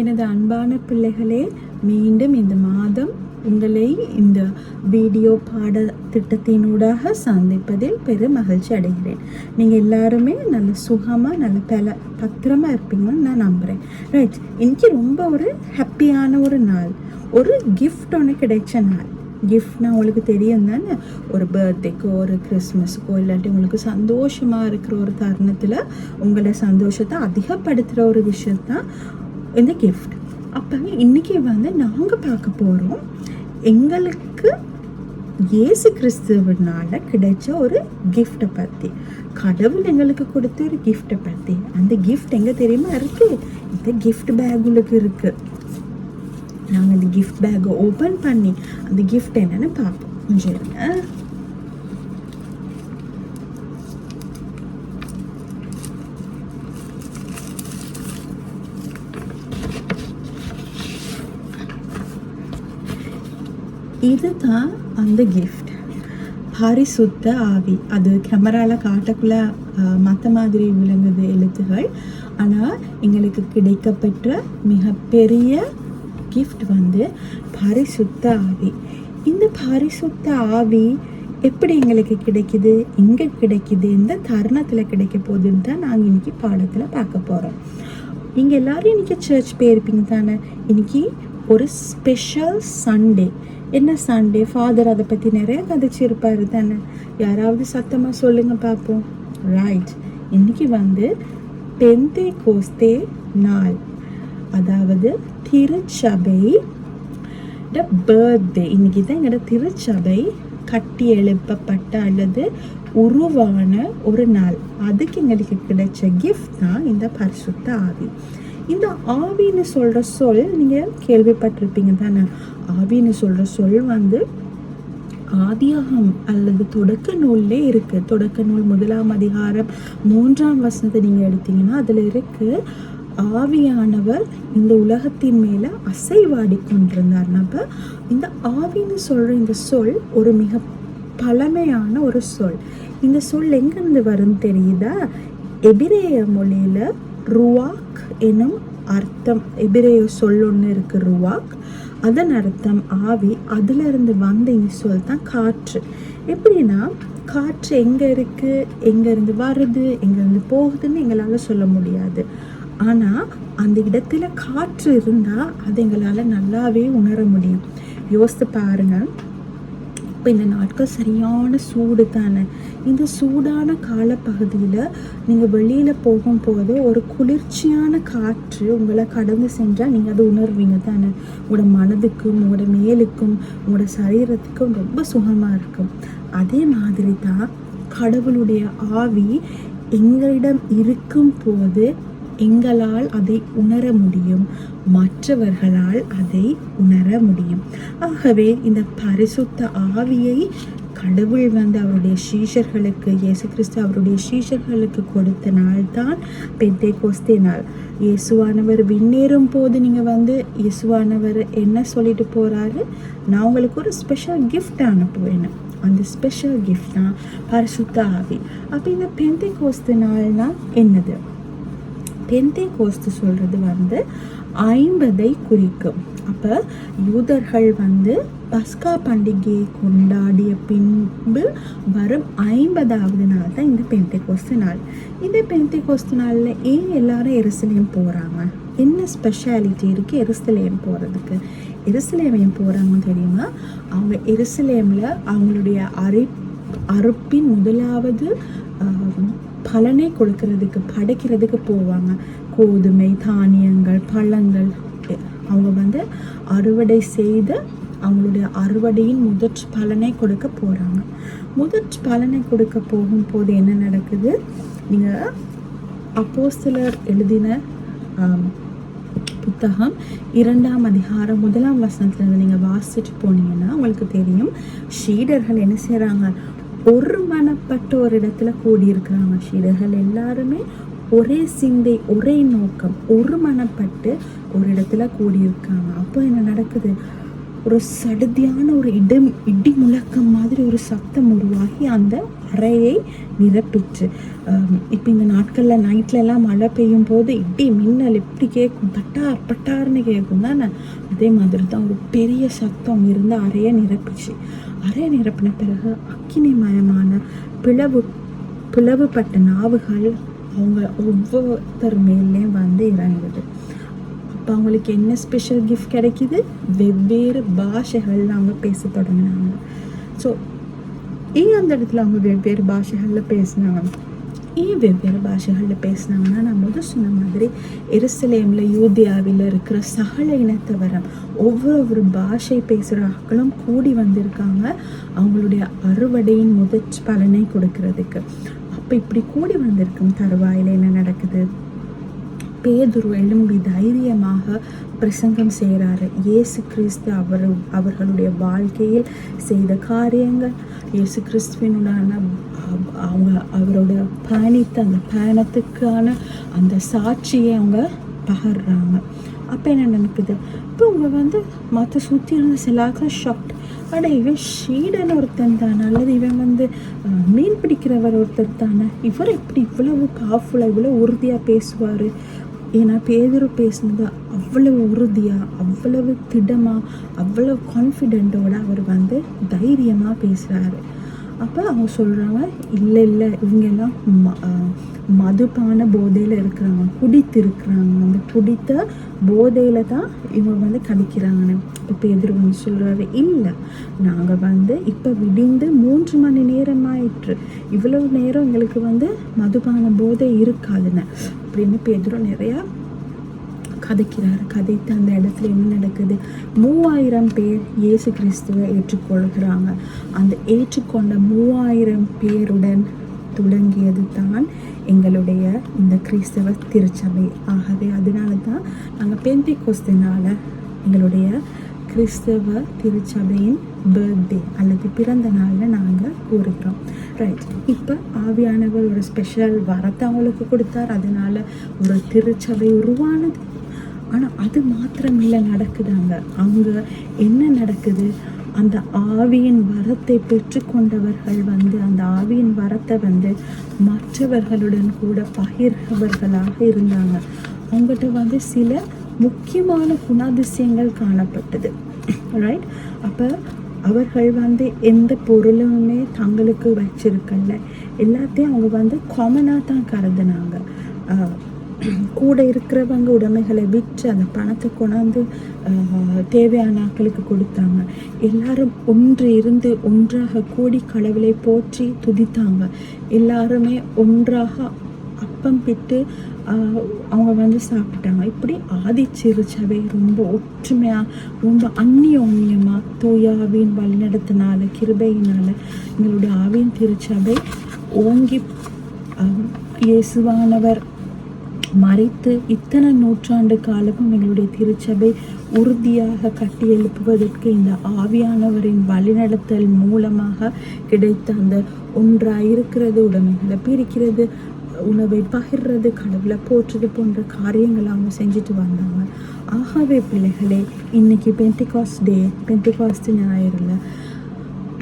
எனது அன்பான பிள்ளைகளே, மீண்டும் இந்த மாதம் உங்களை இந்த வீடியோ பாட திட்டத்தினூடாக சந்திப்பதில் பெரும் மகிழ்ச்சி அடைகிறேன். நீங்கள் எல்லாருமே நல்ல சுகமாக நல்ல பத்திரமாக இருப்பீங்கன்னு நான் நம்புகிறேன். ரைட், இன்னைக்கு ரொம்ப ஒரு ஹாப்பியான ஒரு நாள். ஒரு கிஃப்ட் ஒன்று கிடைச்ச நாள். கிஃப்ட்னா உங்களுக்கு தெரியும் தானே, ஒரு பர்த்டேக்கோ ஒரு கிறிஸ்மஸுக்கோ இல்லாட்டி உங்களுக்கு சந்தோஷமாக இருக்கிற ஒரு தருணத்தில் உங்களை சந்தோஷத்தை அதிகப்படுத்துகிற ஒரு விஷயத்தான் இந்த கிஃப்ட். அப்போ இன்றைக்கி நாங்கள் பார்க்க போகிறோம் எங்களுக்கு இயேசு கிறிஸ்துவனால கிடைச்ச ஒரு கிஃப்டை பற்றி, கடவுள் எங்களுக்கு கொடுத்த ஒரு கிஃப்டை பற்றி. அந்த கிஃப்ட் எங்கே தெரியுமா இருக்குது? இந்த கிஃப்ட் பேக்குகளுக்கு இருக்குது. நாங்கள் அந்த கிஃப்ட் பேக்கை ஓப்பன் பண்ணி அந்த கிஃப்ட் என்னென்னு பார்ப்போம். கொஞ்சம் இதுதான் அந்த கிஃப்ட். பரிசுத்த ஆவி. அது கேமராவில் காட்டக்குள்ள மற்ற மாதிரி விளங்குது எழுத்துகள். ஆனால் எங்களுக்கு கிடைக்கப்பெற்ற மிகப்பெரிய கிஃப்ட் பரிசுத்த ஆவி. இந்த பரிசுத்த ஆவி எப்படி எங்களுக்கு கிடைக்குது, எங்கே கிடைக்குது, எந்த தருணத்தில் கிடைக்க போகுதுன்னு தான் நாங்கள் இன்னைக்கு பாடத்தில் பார்க்க போகிறோம். நீங்கள் எல்லோரும் இன்றைக்கி சர்ச் போயிருப்பீங்க தானே. இன்னைக்கு ஒரு ஸ்பெஷல் சண்டே. என்ன சண்டே? ஃபாதர் அதை பற்றி நிறைய கதைச்சிருப்பார் தானே. யாராவது சத்தமாக சொல்லுங்கள் பார்ப்போம். ரைட், இன்னைக்கு பெந்தேகோஸ்தே நாள், அதாவது திருச்சபை பர்த்டே. இன்னைக்கு தான் எங்களோட திருச்சபை கட்டி எழுப்பப்பட்ட அல்லது உருவான ஒரு நாள். அதுக்கு எங்களுக்கு கிடைச்ச கிஃப்ட் தான் இந்த பரிசுத்த ஆவி. இந்த ஆவின்னு சொல்கிற சொல் நீங்கள் கேள்விப்பட்டிருப்பீங்க தானே. ஆவின்னு சொல்கிற சொல் ஆதியாகம் அல்லது தொடக்க நூல்லே இருக்குது. தொடக்க நூல் 1ஆம் அதிகாரம் 3ஆம் வசனத்தை நீங்கள் எடுத்தீங்கன்னா அதில் இருக்குது, ஆவியானவர் இந்த உலகத்தின் மேலே அசைவாடி கொண்டிருந்தார். அப்போ இந்த ஆவின்னு சொல்கிற இந்த சொல் ஒரு மிக பழமையான ஒரு சொல். இந்த சொல் எங்கேருந்து வரும்னு தெரியுதா? எபிரேய மொழியில் ருவாக் எனும் அர்த்தம். எபிரேய சொல் ஒன்று இருக்குது, ருவாக். அதன் அர்த்தம் ஆவி. அதிலிருந்து வந்த இந்த சொல் தான் காற்று. எப்படின்னா, காற்று எங்கே இருக்குது, எங்கேருந்து வருது, எங்கேருந்து போகுதுன்னு எங்களால் சொல்ல முடியாது. ஆனால் அந்த இடத்துல காற்று இருந்தால் அது எங்களால் நல்லாவே உணர முடியும். யோசித்து பாருங்கள். இப்போ இந்த நாட்கள் சரியான சூடு தானே. இந்த சூடான காலப்பகுதியில் நீங்கள் வெளியில் போகும்போது ஒரு குளிர்ச்சியான காற்று உங்களை கடந்து சென்றால் நீங்கள் அதை உணர்வீங்க தானே. உங்களோட மனதுக்கும் உங்களோட மேலுக்கும் உங்களோட சரீரத்துக்கும் ரொம்ப சுகமாக இருக்கும். அதே மாதிரி தான் கடவுளுடைய ஆவி எங்களிடம் இருக்கும் போது எங்களால் அதை உணர முடியும், மற்றவர்களால் அதை உணர முடியும். ஆகவே இந்த பரிசுத்த ஆவியை கடவுள் அவருடைய சீஷர்களுக்கு, இயேசு கிறிஸ்து அவருடைய சீஷர்களுக்கு கொடுத்த நாள் தான் பெந்தேகோஸ்தே நாள். இயேசுவானவர் விண்ணேறும் போது நீங்கள் இயேசுவானவர் என்ன சொல்லிட்டு போகிறாரு? நான் உங்களுக்கு ஒரு ஸ்பெஷல் கிஃப்ட் அனுப்புவேன். அந்த ஸ்பெஷல் கிஃப்ட் தான் பரிசுத்த ஆவி. அப்போ இந்த பெந்தேகோஸ்தே நாள்னா என்னது? பெந்தேகோஸ்து சொல்கிறது 50 குறிக்கும். அப்போ யூதர்கள் பஸ்கா பண்டிகையை கொண்டாடிய பின்பு வரும் 50வது நாள் தான் இந்த பெந்தேகோஸ்து நாள். இந்த பெந்தேகோஸ்து நாளில் ஏன் எல்லாரும் எருசலேம் போகிறாங்க? என்ன ஸ்பெஷாலிட்டி இருக்குது எருசலேம் போகிறதுக்கு? எருசலேம் ஏன் போகிறாங்கன்னு தெரியுமா? அவங்க எருசலேமில் அவங்களுடைய அறுப்பின் முதலாவது பலனை கொடுக்கறதுக்கு, படைக்கிறதுக்கு போவாங்க. கோதுமை, தானியங்கள், பழங்கள் அவங்க அறுவடை செய்து அவங்களுடைய அறுவடையின் முதற் பலனை கொடுக்க போகிறாங்க. முதற் பலனை கொடுக்க போகும்போது என்ன நடக்குது? நீங்கள் அப்போஸ்தலர் எழுதின புத்தகம் 2ஆம் அதிகாரம் 1ஆம் வசனத்துலேருந்து நீங்கள் வாசிச்சுட்டு போனீங்கன்னா உங்களுக்கு தெரியும், சீடர்கள் என்ன செய்கிறாங்க? ஒரு மனப்பட்ட ஒரு இடத்துல கூடியிருக்கிறாங்க. சீடர்கள் எல்லாருமே ஒரே சிந்தை, ஒரே நோக்கம், ஒரு மனப்பட்டு ஒரு இடத்துல கூடியிருக்காங்க. அப்போ என்ன நடக்குது? ஒரு சடுதியான ஒரு இடி முழக்கம் மாதிரி ஒரு சத்தம் உருவாகி அந்த அறையை நிரப்பிச்சு. இப்போ இந்த நாட்களில் நைட்லலாம் மழை பெய்யும் போது இடி மின்னல் எப்படி கேட்கும், பட்டார் பட்டார்னு கேட்கும் தானே, அதே மாதிரி தான் ஒரு பெரிய சத்தம் இருந்து அறையை நிரப்பிச்சு. அறையை நிரப்பின பிறகு அக்கினிமயமான பிளவுபட்ட நாவுகள் அவங்க ஒவ்வொருத்தர் மேலேயும் வந்து இறங்குது. அப்போ அவங்களுக்கு என்ன ஸ்பெஷல் கிஃப்ட் கிடைக்கிது? வெவ்வேறு பாஷைகளில் அவங்க பேச தொடங்கினாங்க. ஸோ அந்த இடத்துல அவங்க வெவ்வேறு பாஷைகளில் பேசினாங்க. வெவ்வேறு பாஷைகளில் பேசினாங்கன்னா, நான் முதல் சொன்ன மாதிரி எருசலேமில் யூதியாவில் இருக்கிற சகல இனத்தவரம் ஒவ்வொரு பாஷை பேசுகிறார்களும் கூடி வந்திருக்காங்க அவங்களுடைய அறுவடையின் முதற் பலனை கொடுக்கறதுக்கு. அப்போ இப்படி கூடி வந்திருக்கும் தருவாயில் என்ன நடக்குது? பேதுரு எழும்பி தைரியமாக பிரசங்கம் செய்கிறாரு. இயேசு கிறிஸ்து அவர்களுடைய வாழ்க்கையில் செய்த காரியங்கள், இயேசு கிறிஸ்துவினுடான அவரோட பயணித்த அந்த பயணத்துக்கான அந்த சாட்சியை அவங்க பகர்றாங்க. அப்போ என்ன நடக்குது? இப்போ அவங்க மற்ற சுற்றி இருந்த சிலாக்கள் ஷாக்ட். இவன் ஷீடன் ஒருத்தன் தானே, அல்லது இவன் மீன் பிடிக்கிறவர் ஒருத்தர் தானே, இவர் எப்படி இவ்வளவு பவர்ஃபுல்லாக இவ்வளோ உறுதியாக பேசுவார்? ஏன்னா பேதுரு பேசுனது அவ்வளவு உறுதியாக, அவ்வளவு திடமாக, அவ்வளவு கான்ஃபிடென்ட்டோடு அவர் தைரியமாக பேசுகிறாரு. அப்போ அவங்க சொல்கிறாங்க, இல்லை இவங்கெல்லாம் மதுபான போதையில் இருக்கிறாங்க, குடித்திருக்கிறாங்க, அந்த குடித்த போதையில் தான் இவங்க கடிக்கிறாங்கன்னு. இப்போ பேதுரு சொல்கிறாரு, இல்லை நாங்கள் இப்போ விடிந்து 3 மணி நேரம் ஆயிற்று, இவ்வளவு நேரம் எங்களுக்கு மதுபான போதை இருக்காதுன்னு அப்படின்னு பேதுரு நிறையா கதைக்கிறார். கதைத்து அந்த இடத்துல என்ன நடக்குது? 3000 பேர் இயேசு கிறிஸ்துவை ஏற்றுக்கொள்கிறாங்க. அந்த ஏற்றுக்கொண்ட 3000 பேருடன் தொடங்கியது தான் எங்களுடைய இந்த கிறிஸ்தவ திருச்சபை. ஆகவே அதனால தான் நாங்கள் பெந்தெகோஸ்தினால எங்களுடைய கிறிஸ்தவ திருச்சபையின் பர்த்டே அல்லது பிறந்த நாளில் நாங்கள் கூறுகிறோம். ரைட். இப்போ ஆவியானவர் ஒரு ஸ்பெஷல் வரத்தை அவங்களுக்கு கொடுத்தார், அதனால ஒரு திருச்சபை உருவானது. ஆனால் அது மாத்திரம் இல்லை நடக்குதாங்க. அங்கே என்ன நடக்குது? அந்த ஆவியின் வரத்தை பெற்றுக்கொண்டவர்கள் அந்த ஆவியின் வரத்தை மற்றவர்களுடன் கூட பகிர்வர்களாக இருந்தாங்க. அவங்ககிட்ட சில முக்கியமான குணாதிசயங்கள் காணப்பட்டது. ரைட். அப்போ அவர்கள் எந்த பொருளுமே தங்களுக்கு வச்சிருக்கல, எல்லாத்தையும் அவங்க காமனாக தான் கருதுனாங்க. கூட இருக்கிறவங்க உடைமைகளை விற்று அந்த பணத்தை கொண்டாந்து தேவையான ஆட்களுக்கு கொடுத்தாங்க. எல்லாரும் ஒன்று இருந்து ஒன்றாக கூடி கடவுளை போற்றி துதித்தாங்க. எல்லாருமே ஒன்றாக அப்பம் பிட்டு அவங்க சாப்பிட்டாங்க. இப்படி ஆதிச்சிறுச்சபை ரொம்ப ஒற்றுமையாக, ரொம்ப அந்நியோன்யமாக தூயாவின் வழிநடத்தினால, கிருபையினால் எங்களுடைய ஆவியின் திருச்சபை ஓங்கி இயேசுவானவர் மறைத்து இத்தனை நூற்றாண்டு காலமும் எங்களுடைய திருச்சபை உறுதியாக கட்டி எழுப்புவதற்கு இந்த ஆவியானவரின் வழிநடத்தல் மூலமாக கிடைத்த அந்த ஒன்றாயிருக்கிறது, உடைமைகளை பிரிக்கிறது, உணவை பகிர்றது, கடவுளை போற்றுறது போன்ற காரியங்களை அவங்க செஞ்சுட்டு வந்தாங்க. ஆகவே பிள்ளைகளே, இன்னைக்கு பெந்தெகாஸ்ட் ஞாயிறில்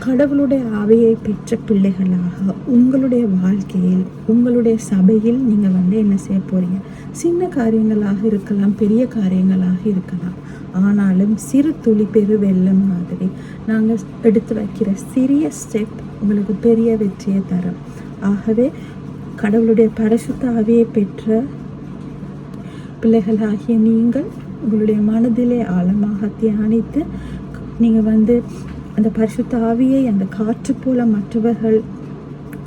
கடவுளுடைய ஆவியை பெற்ற பிள்ளைகளாக உங்களுடைய வாழ்க்கையில், உங்களுடைய சபையில் நீங்கள் என்ன செய்ய போகிறீங்க? சின்ன காரியங்களாக இருக்கலாம், பெரிய காரியங்களாக இருக்கலாம். ஆனாலும் சிறு துளி பெரு வெள்ளம் மாதிரி நாங்கள் எடுத்து வைக்கிற சிறிய ஸ்டெப் உங்களுக்கு பெரிய வெற்றியை தரும். ஆகவே கடவுளுடைய பரிசுத்த ஆவியை பெற்ற பிள்ளைகளாகிய நீங்கள் உங்களுடைய மனதிலே ஆழமாக தியானித்து நீங்கள் அந்த பரிசுத்த ஆவியை அந்த காற்று போல மற்றவர்கள்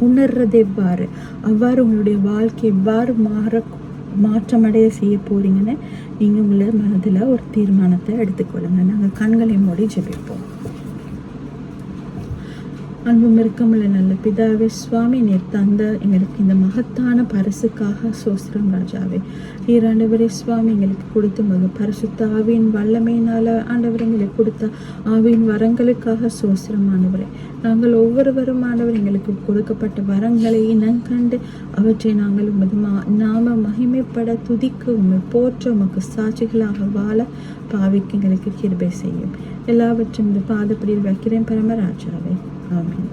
உணர்றது எவ்வாறு, அவ்வாறு உங்களுடைய வாழ்க்கை எவ்வாறு மாற்றமடைய செய்ய போறீங்கன்னு நீங்கள் உங்களை மனதில் ஒரு தீர்மானத்தை எடுத்துக்கொள்ளுங்க. நாங்கள் கண்களை மூடி ஜெபிப்போம். அன்பும் இருக்கமுள்ள நல்ல பிதாவே, சுவாமி நீர் தந்த எங்களுக்கு இந்த மகத்தான பரிசுக்காக சோஸ்திரம் ராஜாவே. நீர் ஆண்டவரே சுவாமி எங்களுக்கு கொடுத்த பரிசுத்த ஆவியின் வல்லமையினால் ஆண்டவர் எங்களுக்கு கொடுத்த ஆவியின் வரங்களுக்காக சோஸ்திரம் ஆண்டவரே. நாங்கள் ஒவ்வொருவரும் ஆண்டவர் எங்களுக்கு கொடுக்கப்பட்ட வரங்களை இனங்கண்டு அவற்றை நாங்கள் உமது நாம மகிமைப்பட துதிக்க, உண்மை போற்ற, உமக்கு சாட்சிகளாக வாழ பாவிக்கு எங்களுக்கு கிருபை செய்யும். எல்லாவற்றும் இந்த பாதப்படியில் வைக்கிறேன் பரமராஜாவே. ஆமென்.